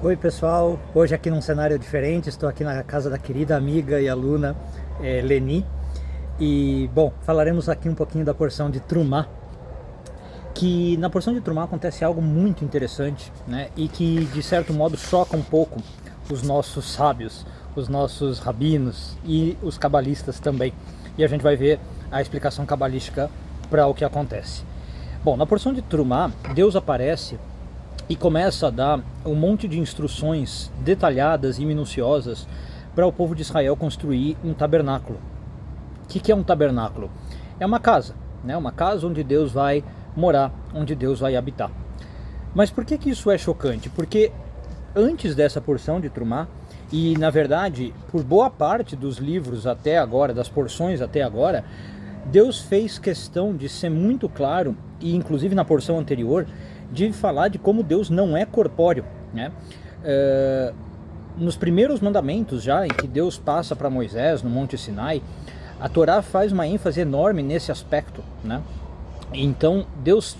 Oi pessoal, hoje aqui num cenário diferente, estou aqui na casa da querida amiga e aluna Leni. E bom, falaremos aqui um pouquinho da porção de Trumá, que na porção de Trumá acontece algo muito interessante, né? E que de certo modo choca um pouco os nossos sábios, os nossos rabinos e os cabalistas também. E a gente vai ver a explicação cabalística para o que acontece. Bom, na porção de Trumá, Deus aparece e começa a dar um monte de instruções detalhadas e minuciosas para o povo de Israel construir um tabernáculo. O que é um tabernáculo? É uma casa, né? Uma casa onde Deus vai morar, onde Deus vai habitar. Mas por que isso é chocante? Porque antes dessa porção de Trumá, e na verdade por boa parte dos livros até agora, das porções até agora, Deus fez questão de ser muito claro, e inclusive na porção anterior, de falar de como Deus não é corpóreo, né? Nos primeiros mandamentos já, em que Deus passa para Moisés no Monte Sinai, a Torá faz uma ênfase enorme nesse aspecto, né? Então Deus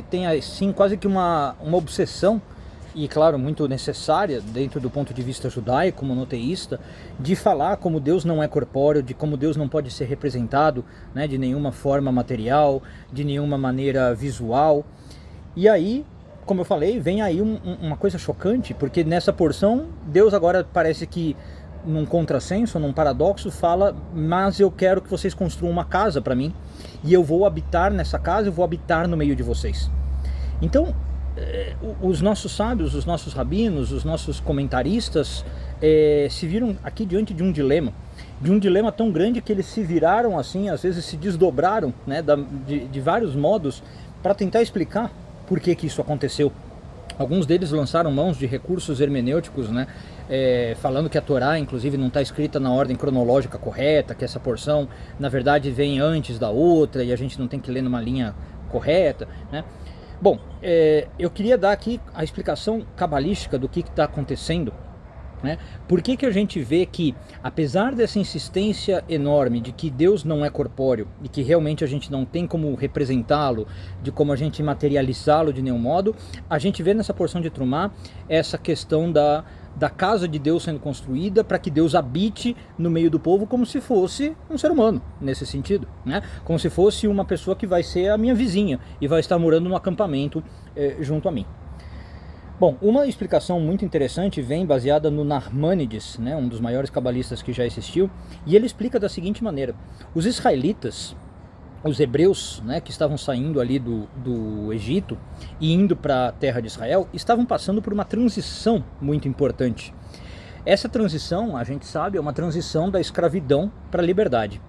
tem assim quase que uma obsessão, e claro, muito necessária dentro do ponto de vista judaico, monoteísta, de falar como Deus não é corpóreo, de como Deus não pode ser representado, né, de nenhuma forma material, de nenhuma maneira visual. E aí, como eu falei, vem aí uma coisa chocante, porque nessa porção, Deus agora parece que, num contrassenso, num paradoxo, fala: mas eu quero que vocês construam uma casa para mim, e eu vou habitar nessa casa, eu vou habitar no meio de vocês. Então, os nossos sábios, os nossos rabinos, os nossos comentaristas se viram aqui diante de um dilema tão grande que eles se viraram assim, às vezes se desdobraram, né, de vários modos, para tentar explicar por que isso aconteceu. Alguns deles lançaram mãos de recursos hermenêuticos, né, falando que a Torá, inclusive, não está escrita na ordem cronológica correta, que essa porção, na verdade, vem antes da outra e a gente não tem que ler numa linha correta, né? Bom, eu queria dar aqui a explicação cabalística do que está acontecendo, né? Por que a gente vê que, apesar dessa insistência enorme de que Deus não é corpóreo e que realmente a gente não tem como representá-lo, de como a gente materializá-lo de nenhum modo, a gente vê nessa porção de Trumá essa questão da casa de Deus sendo construída para que Deus habite no meio do povo como se fosse um ser humano, nesse sentido, né? Como se fosse uma pessoa que vai ser a minha vizinha e vai estar morando no acampamento junto a mim. Bom, uma explicação muito interessante vem baseada no Narmânides, né, um dos maiores cabalistas que já existiu, e ele explica da seguinte maneira: os israelitas, os hebreus, né, que estavam saindo ali do Egito e indo para a terra de Israel, estavam passando por uma transição muito importante. Essa transição, a gente sabe, é uma transição da escravidão para a liberdade.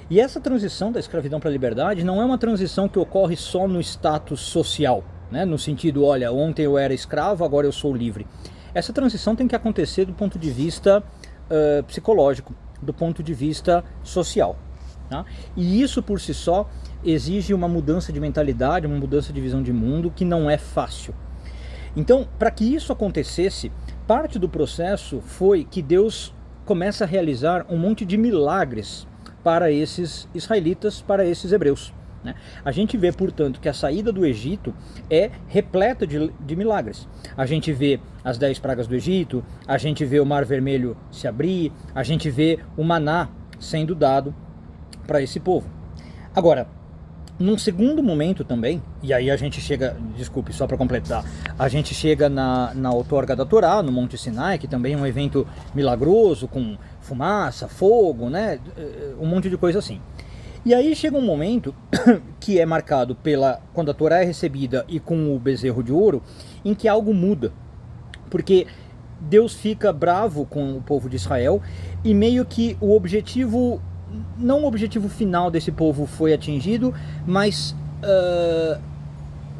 E essa transição da escravidão para a liberdade não é uma transição que ocorre só no status social, né, no sentido, olha, ontem eu era escravo, agora eu sou livre. Essa transição tem que acontecer do ponto de vista psicológico, do ponto de vista social. Tá? E isso por si só exige uma mudança de mentalidade, uma mudança de visão de mundo que não é fácil. Então, para que isso acontecesse, parte do processo foi que Deus começa a realizar um monte de milagres para esses israelitas, para esses hebreus, né? A gente vê, portanto, que a saída do Egito é repleta de milagres. A gente vê as 10 pragas do Egito, a gente vê o Mar Vermelho se abrir, a gente vê o maná sendo dado para esse povo. Agora, num segundo momento também, e aí a gente chega, desculpe, só para completar, a gente chega na outorga da Torá, no Monte Sinai, que também é um evento milagroso, com fumaça, fogo, né, um monte de coisa assim. E aí chega um momento que é marcado quando a Torá é recebida e com o bezerro de ouro, em que algo muda, porque Deus fica bravo com o povo de Israel e meio que o objetivo, não o objetivo final desse povo foi atingido, mas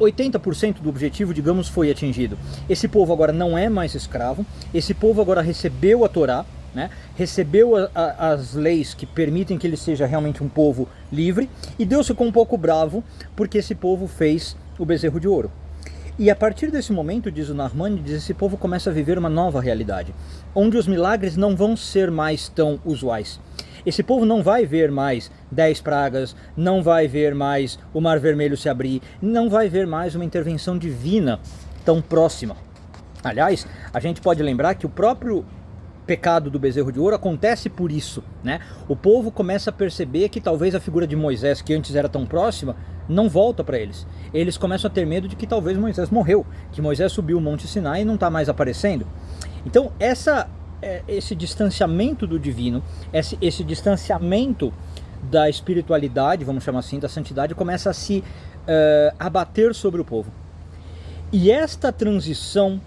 80% do objetivo, digamos, foi atingido. Esse povo agora não é mais escravo, esse povo agora recebeu a Torá, né? Recebeu as leis que permitem que ele seja realmente um povo livre, e Deus ficou um pouco bravo porque esse povo fez o bezerro de ouro. E a partir desse momento, diz o Narmânides, esse povo começa a viver uma nova realidade, onde os milagres não vão ser mais tão usuais. Esse povo não vai ver mais 10 pragas, não vai ver mais o Mar Vermelho se abrir, não vai ver mais uma intervenção divina tão próxima. Aliás, a gente pode lembrar que o próprio pecado do bezerro de ouro acontece por isso, né? O povo começa a perceber que talvez a figura de Moisés, que antes era tão próxima, não volta para eles. Eles começam a ter medo de que talvez Moisés morreu, que Moisés subiu o Monte Sinai e não está mais aparecendo. Então, esse distanciamento do divino, esse distanciamento da espiritualidade, vamos chamar assim, da santidade, começa a se abater sobre o povo. E esta transição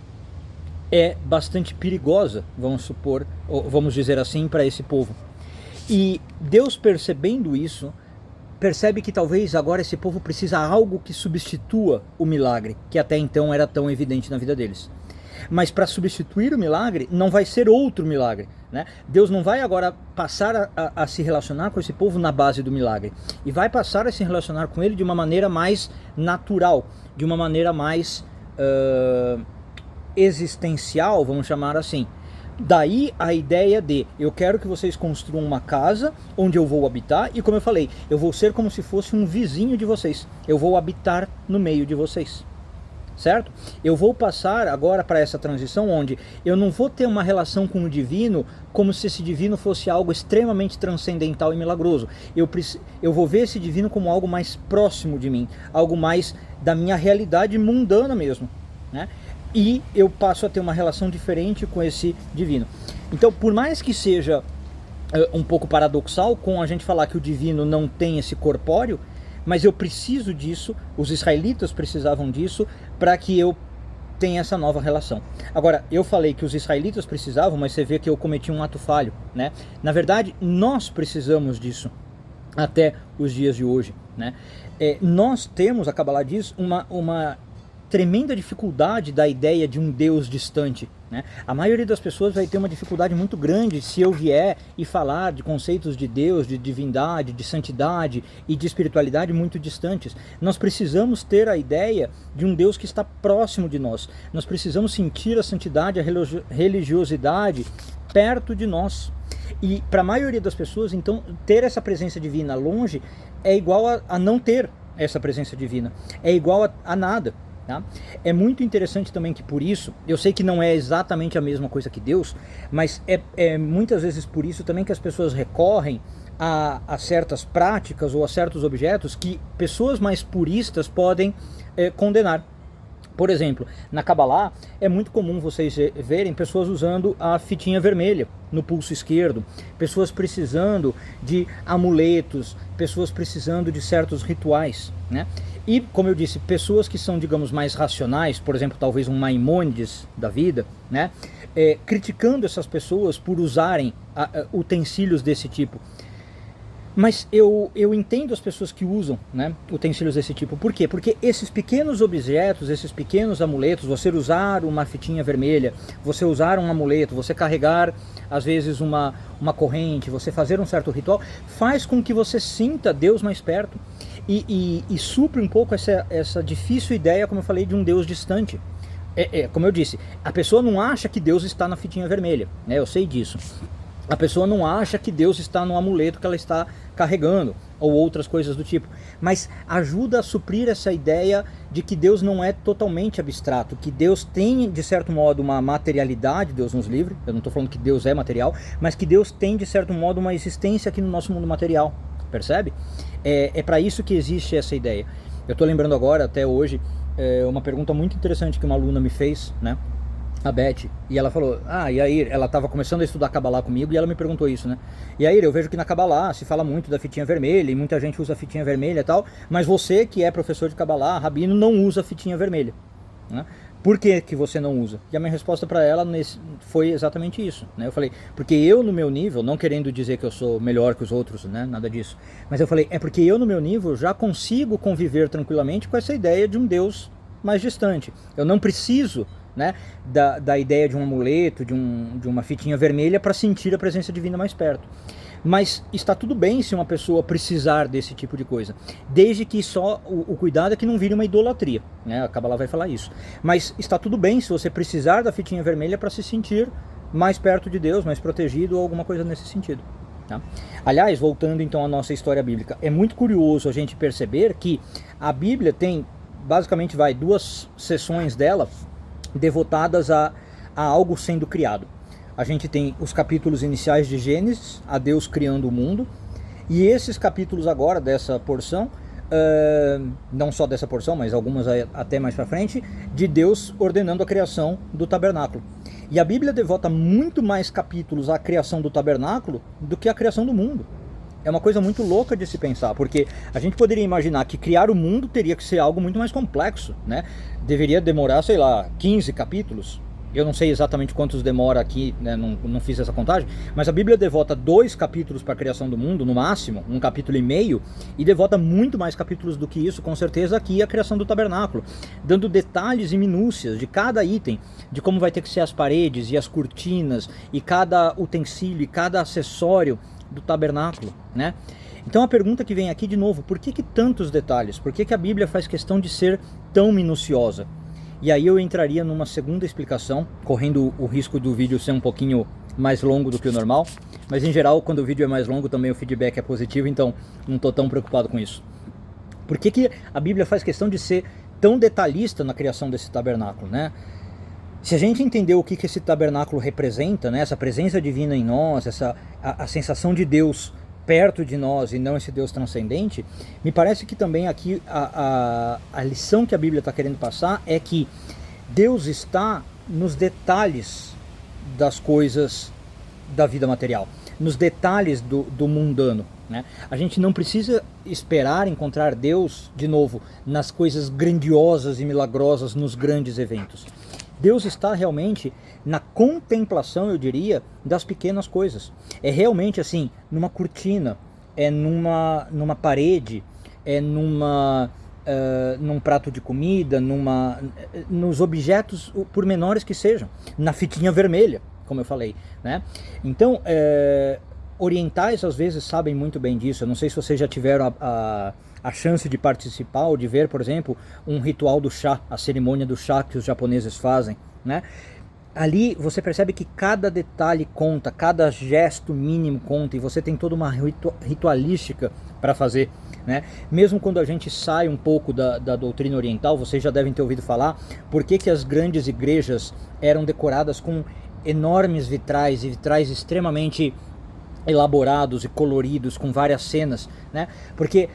é bastante perigosa, vamos supor, ou vamos dizer assim, para esse povo. E Deus, percebendo isso, percebe que talvez agora esse povo precisa de algo que substitua o milagre, que até então era tão evidente na vida deles. Mas para substituir o milagre, não vai ser outro milagre, né? Deus não vai agora passar a se relacionar com esse povo na base do milagre, e vai passar a se relacionar com ele de uma maneira mais natural, de uma maneira mais existencial, vamos chamar assim. Daí a ideia de, eu quero que vocês construam uma casa onde eu vou habitar, e como eu falei, eu vou ser como se fosse um vizinho de vocês, eu vou habitar no meio de vocês, certo? Eu vou passar agora para essa transição onde eu não vou ter uma relação com o divino como se esse divino fosse algo extremamente transcendental e milagroso. Eu vou ver esse divino como algo mais próximo de mim, algo mais da minha realidade mundana mesmo, né? E eu passo a ter uma relação diferente com esse divino. Então, por mais que seja um pouco paradoxal com a gente falar que o divino não tem esse corpóreo, mas eu preciso disso, os israelitas precisavam disso para que eu tenha essa nova relação. Agora, eu falei que os israelitas precisavam, mas você vê que eu cometi um ato falho, né? Na verdade, nós precisamos disso até os dias de hoje, né? Nós temos, a Kabbalah diz, uma tremenda dificuldade da ideia de um Deus distante, né? A maioria das pessoas vai ter uma dificuldade muito grande se eu vier e falar de conceitos de Deus, de divindade, de santidade e de espiritualidade muito distantes. Nós precisamos ter a ideia de um Deus que está próximo de nós. Nós precisamos sentir a santidade, a religiosidade perto de nós. E para a maioria das pessoas, então, ter essa presença divina longe é igual a não ter essa presença divina, é igual a nada. Tá? É muito interessante também que por isso, eu sei que não é exatamente a mesma coisa que Deus, mas é muitas vezes por isso também que as pessoas recorrem a certas práticas ou a certos objetos que pessoas mais puristas podem condenar. Por exemplo, na Kabbalah é muito comum vocês verem pessoas usando a fitinha vermelha no pulso esquerdo, pessoas precisando de amuletos, pessoas precisando de certos rituais, né? E, como eu disse, pessoas que são, digamos, mais racionais, por exemplo, talvez um Maimônides da vida, né? Criticando essas pessoas por usarem utensílios desse tipo. Mas eu entendo as pessoas que usam, né, utensílios desse tipo. Por quê? Porque esses pequenos objetos, esses pequenos amuletos, você usar uma fitinha vermelha, você usar um amuleto, você carregar, às vezes, uma corrente, você fazer um certo ritual, faz com que você sinta Deus mais perto e supre um pouco essa difícil ideia, como eu falei, de um Deus distante. Como eu disse, a pessoa não acha que Deus está na fitinha vermelha, né, eu sei disso. A pessoa não acha que Deus está no amuleto que ela está carregando, ou outras coisas do tipo. Mas ajuda a suprir essa ideia de que Deus não é totalmente abstrato, que Deus tem, de certo modo, uma materialidade, Deus nos livre, eu não estou falando que Deus é material, mas que Deus tem, de certo modo, uma existência aqui no nosso mundo material, percebe? É para isso que existe essa ideia. Eu estou lembrando agora, até hoje, uma pergunta muito interessante que uma aluna me fez, né? A Beth, e ela falou, Yair, ela estava começando a estudar Kabbalah comigo e ela me perguntou isso, né? Yair, eu vejo que na Kabbalah se fala muito da fitinha vermelha e muita gente usa a fitinha vermelha e tal, mas você que é professor de Kabbalah, rabino, não usa a fitinha vermelha, né? Por que você não usa? E a minha resposta para ela foi exatamente isso, né? Eu falei, porque eu no meu nível, não querendo dizer que eu sou melhor que os outros, né? Nada disso, mas eu falei, porque eu no meu nível já consigo conviver tranquilamente com essa ideia de um Deus mais distante. Eu não preciso, né, da ideia de um amuleto, de uma fitinha vermelha para sentir a presença divina mais perto. Mas está tudo bem se uma pessoa precisar desse tipo de coisa, desde que só o cuidado é que não vire uma idolatria, né? A Kabbalah vai falar isso. Mas está tudo bem se você precisar da fitinha vermelha para se sentir mais perto de Deus, mais protegido ou alguma coisa nesse sentido, tá? Aliás, voltando então à nossa história bíblica, é muito curioso a gente perceber que a Bíblia tem, basicamente, duas seções dela devotadas a algo sendo criado. A gente tem os capítulos iniciais de Gênesis, a Deus criando o mundo, e esses capítulos agora dessa porção, não só dessa porção, mas algumas até mais para frente, de Deus ordenando a criação do tabernáculo. E a Bíblia devota muito mais capítulos à criação do tabernáculo do que à criação do mundo. É uma coisa muito louca de se pensar, porque a gente poderia imaginar que criar o mundo teria que ser algo muito mais complexo, né? Deveria demorar, sei lá, 15 capítulos. Eu não sei exatamente quantos demora aqui, né? Não fiz essa contagem, mas a Bíblia devota 2 capítulos para a criação do mundo, no máximo, 1,5 capítulo, e devota muito mais capítulos do que isso, com certeza, aqui a criação do tabernáculo, dando detalhes e minúcias de cada item, de como vai ter que ser as paredes e as cortinas, e cada utensílio, e cada acessório do tabernáculo, né? Então a pergunta que vem aqui de novo, por que tantos detalhes? Por que a Bíblia faz questão de ser tão minuciosa? E aí eu entraria numa segunda explicação, correndo o risco do vídeo ser um pouquinho mais longo do que o normal, mas em geral quando o vídeo é mais longo também o feedback é positivo, então não estou tão preocupado com isso. Por que a Bíblia faz questão de ser tão detalhista na criação desse tabernáculo, né? Se a gente entender o que esse tabernáculo representa, né, essa presença divina em nós, a sensação de Deus perto de nós e não esse Deus transcendente, me parece que também aqui a lição que a Bíblia está querendo passar é que Deus está nos detalhes das coisas da vida material, nos detalhes do mundano, né? A gente não precisa esperar encontrar Deus, de novo, nas coisas grandiosas e milagrosas, nos grandes eventos. Deus está realmente na contemplação, eu diria, das pequenas coisas. É realmente assim, numa cortina, é numa parede, é num prato de comida, nos objetos, por menores que sejam, na fitinha vermelha, como eu falei, né? Então, orientais às vezes sabem muito bem disso. Eu não sei se vocês já tiveram a chance de participar ou de ver, por exemplo, um ritual do chá, a cerimônia do chá que os japoneses fazem, né? Ali você percebe que cada detalhe conta, cada gesto mínimo conta, e você tem toda uma ritualística para fazer, né? Mesmo quando a gente sai um pouco da doutrina oriental, vocês já devem ter ouvido falar por que as grandes igrejas eram decoradas com enormes vitrais, e vitrais extremamente elaborados e coloridos, com várias cenas, né? Porque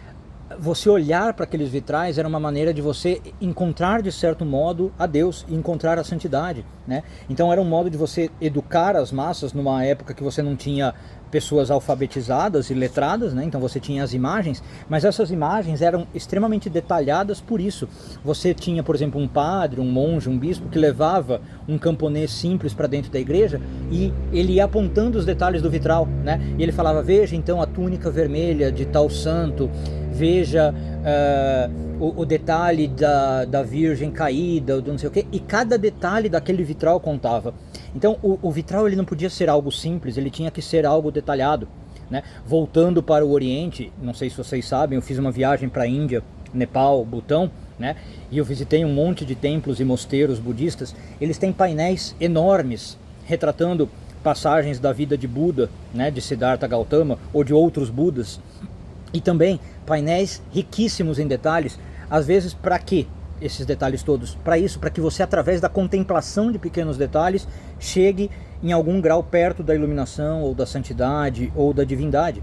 você olhar para aqueles vitrais era uma maneira de você encontrar de certo modo a Deus e encontrar a santidade, né? Então era um modo de você educar as massas numa época que você não tinha pessoas alfabetizadas e letradas, né? Então você tinha as imagens, mas essas imagens eram extremamente detalhadas por isso. Você tinha, por exemplo, um padre, um monge, um bispo que levava um camponês simples para dentro da igreja e ele ia apontando os detalhes do vitral, né? E ele falava, veja então a túnica vermelha de tal santo, veja o detalhe da Virgem caída, do não sei o quê, e cada detalhe daquele vitral contava. Então o vitral ele não podia ser algo simples, ele tinha que ser algo detalhado, né? Voltando para o Oriente, não sei se vocês sabem, eu fiz uma viagem para a Índia, Nepal, Butão, né? E eu visitei um monte de templos e mosteiros budistas. Eles têm painéis enormes retratando passagens da vida de Buda, né? De Siddhartha Gautama ou de outros Budas. E também painéis riquíssimos em detalhes. Às vezes, para quê esses detalhes todos? Para isso, para que você, através da contemplação de pequenos detalhes, chegue em algum grau perto da iluminação, ou da santidade, ou da divindade.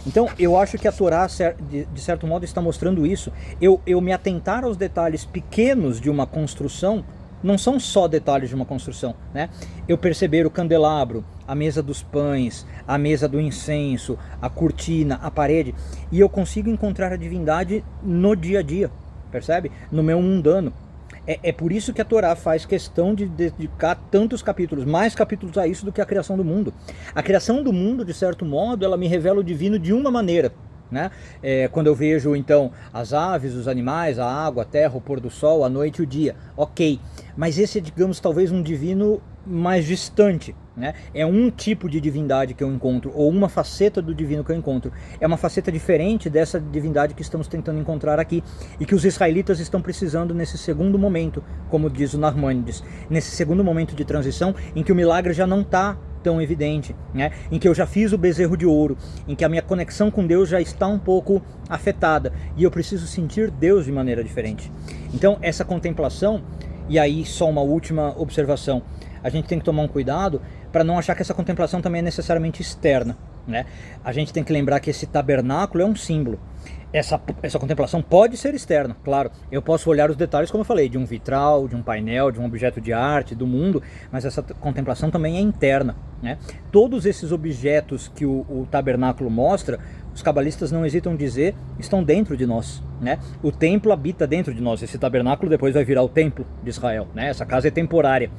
Então, eu acho que a Torá, de certo modo, está mostrando isso. Eu me atentar aos detalhes pequenos de uma construção, não são só detalhes de uma construção, né? Eu perceber o candelabro, a mesa dos pães, a mesa do incenso, a cortina, a parede, e eu consigo encontrar a divindade no dia a dia, percebe? No meu mundano. É por isso que a Torá faz questão de dedicar tantos capítulos, mais capítulos a isso do que a criação do mundo. A criação do mundo, de certo modo, ela me revela o divino de uma maneira, né? Quando eu vejo então as aves, os animais, a água, a terra, o pôr do sol, a noite e o dia, ok, mas esse é, digamos, talvez um divino mais distante, né? É um tipo de divindade que eu encontro, ou uma faceta do divino que eu encontro. É uma faceta diferente dessa divindade que estamos tentando encontrar aqui, e que os israelitas estão precisando nesse segundo momento, como diz o Narmanides, nesse segundo momento de transição, em que o milagre já não está tão evidente, né? Em que eu já fiz o bezerro de ouro, em que a minha conexão com Deus já está um pouco afetada, e eu preciso sentir Deus de maneira diferente. Então essa contemplação, E aí, só uma última observação. A gente tem que tomar um cuidado para não achar que essa contemplação também é necessariamente externa, né? A gente tem que lembrar que esse tabernáculo é um símbolo. Essa contemplação pode ser externa, claro. Eu posso olhar os detalhes, como eu falei, de um vitral, de um painel, de um objeto de arte, do mundo, mas essa contemplação também é interna, né? Todos esses objetos que o tabernáculo mostra, os cabalistas não hesitam em dizer, estão dentro de nós, né? O templo habita dentro de nós. Esse tabernáculo depois vai virar o templo de Israel, né? Essa casa é temporária.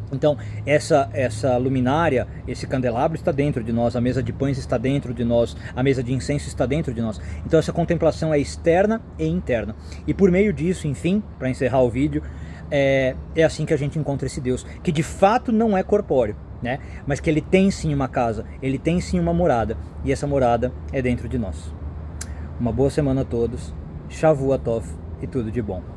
Então, essa luminária, esse candelabro está dentro de nós, a mesa de pães está dentro de nós, a mesa de incenso está dentro de nós. Então, essa contemplação é externa e interna. E por meio disso, enfim, para encerrar o vídeo, é assim que a gente encontra esse Deus, que de fato não é corpóreo, né? Mas que ele tem sim uma casa, ele tem sim uma morada, e essa morada é dentro de nós. Uma boa semana a todos, Shavua Tov e tudo de bom.